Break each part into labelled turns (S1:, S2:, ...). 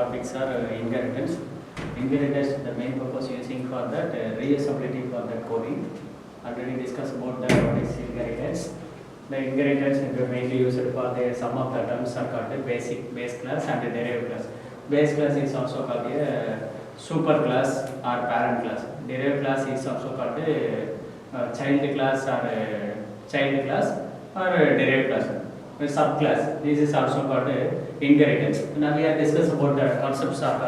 S1: topics are inheritance. Inheritance, the main purpose using for that reusability for that coding. Already discussed about that what is inheritance. The inheritance is mainly used for the sum of the terms are called the base class and the derived class. Base class is also called a super class or parent class. Derived class is also called a child class or derived class. A subclass. This is also called inheritance. Now we are discussing about the concepts of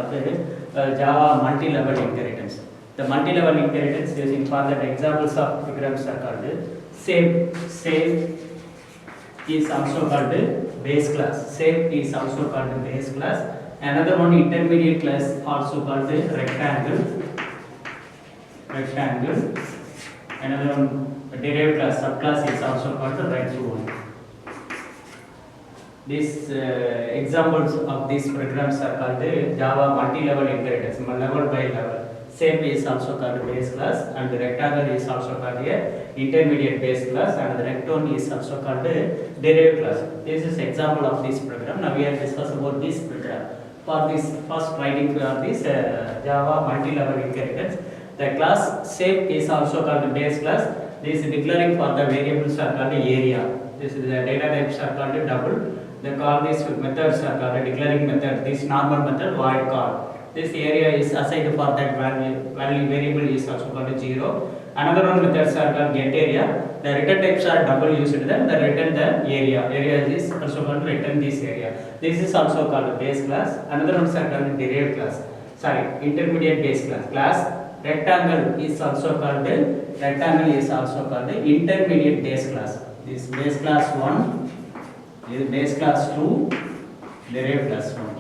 S1: Java multi-level inheritance. The multi-level inheritance using for the examples of programs are called same is also called base class. Same is also called base class. Another one intermediate class also called rectangle. Another one derived class subclass is also called the rectangle. These examples of these programs are called Java multi-level inheritance, level by level. Same is also called base class, and the rectangle is also called intermediate base class, and the rectangle is also called derived class. This is example of this program. Now we are discussing about this program. For this first writing for this Java multi-level inheritance, the class same is also called base class. This is declaring for the variables are called area. This is the data types are called double. They call these methods are called declaring method. This normal method void call. This area is assigned for that value variable is also called 0. Another one methods are called get area. The return types are double used then the return the area. Area is also called return this area. This is also called base class. Another one is called derived class. Sorry, intermediate base class. Class rectangle is also called intermediate base class. This base class 1. This is base class 2, derived class 1.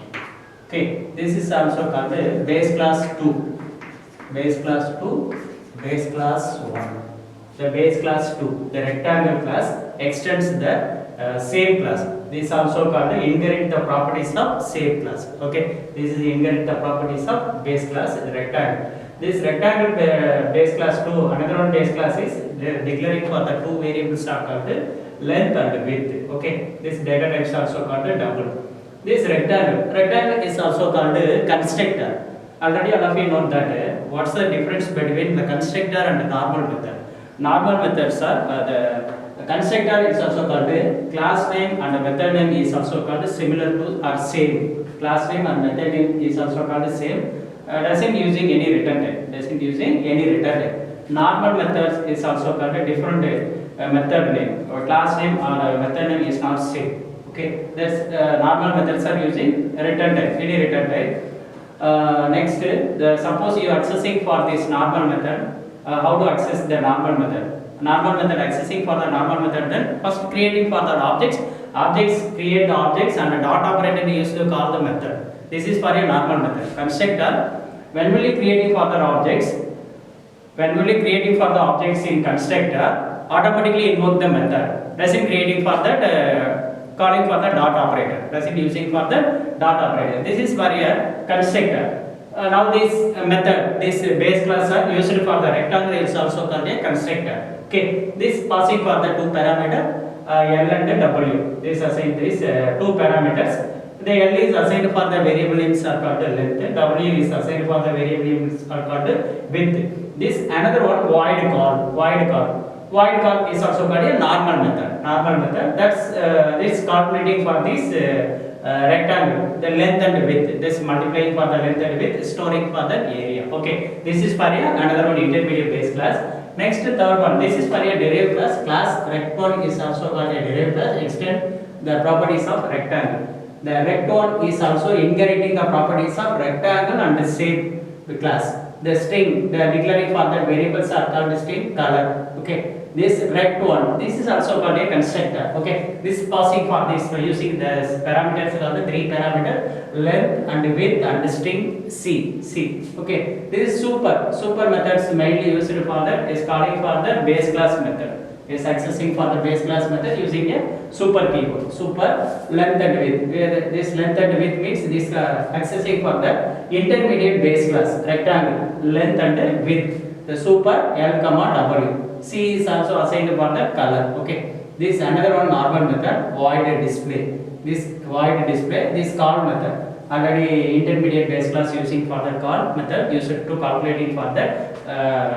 S1: Okay, this is also called base class 2. Base class 2, base class 1. The base class 2, the rectangle class extends the same class. This is also called inherit the properties of same class. Okay, this is inherit the properties of base class rectangle. This rectangle base class 2, another one base class is declaring for the two variables are called length and width. Okay, this data type is also called double. This rectangle is also called constructor. Already all of you know that what's the difference between the constructor and the normal method. Normal methods are the constructor is also called class name and the method name is also called similar to or same. Class name and method name is also called same. Doesn't using any return type. Normal methods is also called a different method name or class name or method name is not same. Okay, that's normal methods are using return type, any return type. Next, suppose you are accessing for this normal method. How to access the normal method? Normal method accessing for the normal method. Then first creating for the objects. Objects create the objects and the dot operator is used to call the method. This is for a normal method. Constructor. When will you creating for the objects? When will you creating for the objects in constructor? Automatically invoke the method. Doesn't creating for that calling for the dot operator. Doesn't using for the dot operator. This is for a constructor. Now this method, this base class are used for the rectangle is also called a constructor. Okay, this passing for the two parameter L and W. This assign this two parameters. The L is assigned for the variable names are called length. W is assigned for the variable names are called width. This another one void call. Void call is also called a normal method. That's this calculating for this rectangle, the length and width. This multiplying for the length and width, storing for the area. Okay, this is for another one intermediate base class. Next third one, this is for a derived class. Class rectangle is also called a derived class. Extend the properties of rectangle. The rectangle is also inheriting the properties of rectangle and the same class. The string, the declaring for the variables are called string color. Okay. This rectangle, this is also called a constructor. Okay, this passing for this using the parameters called the three parameter length and width and string C. Okay, this is super methods mainly used for that is calling for the base class method. Is accessing for the base class method using a super keyword. Super length and width. Where this length and width means this accessing for the intermediate base class rectangle length and width. The super L W. C is also assigned for the color. Okay, this another one normal method void display. This void display, this call method. already intermediate base class using for the call method used to calculating for the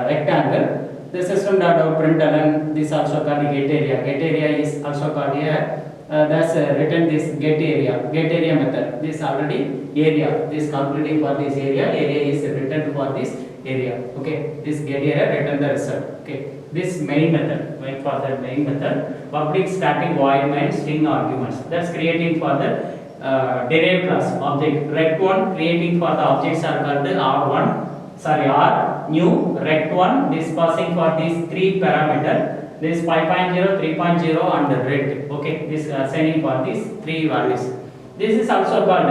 S1: rectangle. The system dot out println, this also called get area. Get area is also called here. That's written this get area method. This already area. This calculating for this area. Area is written for this area. Okay. This get area return the result. Okay. This main method. Going for the main method. Public static void main string arguments. That's creating for the derived class object. Rect1 creating for the objects are called R1. Sorry, R new rect1. This passing for these three parameter. This 5.0, 3.0 and red. Okay, this assigning for these three values. This is also called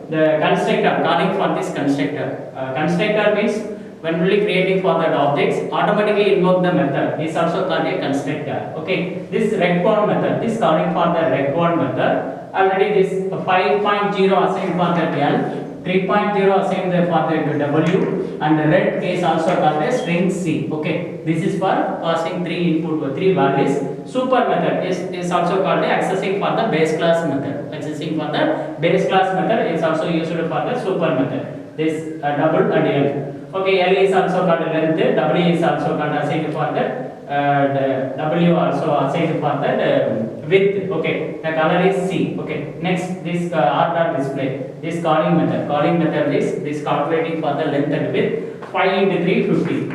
S1: the constructor. Calling for this constructor. Constructor means when really creating for that objects, automatically invoke the method. This also called a constructor. Okay, this rect1 method. This calling for the rect1 method. Already this 5.0 assigned for the L. 3.0 assigned for the W and the red case also called a string C. Okay, this is for passing three values. Super method is also called a accessing for the base class method. Accessing for the base class method is also used for the super method. This double and L. Okay, L is also called length. W is also called assigned for the W also assigned for the width. Okay, the color is C. Okay, next this R dot display. This calling method is this calculating for the length and width. 5 into 3 15.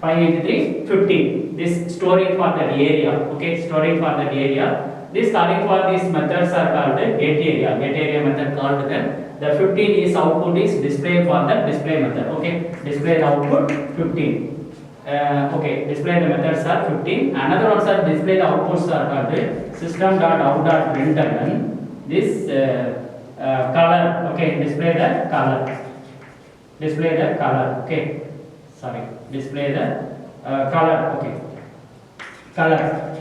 S1: 5 into 3 15. This storing for the area. Okay, storing for the area. This calling for these methods are called get area. Get area method called them. The 15 is output is display for the display method. Okay, display the output 15. Okay, display the methods are 15. Another ones are display the outputs are called system dot out dot println. This color. Okay, display the color. Display the color. Okay, sorry. Display the color. Okay, color.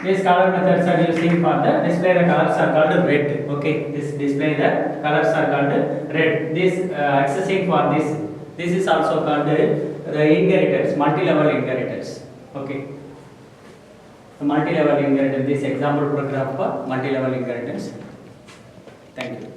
S1: These color methods are using for the display the colors are called red. Okay, this display the colors are called red. This accessing for this. This is also called the inheritance, multi-level inheritance. Okay, the multi-level inheritance. This example program for multi-level inheritance. Thank you.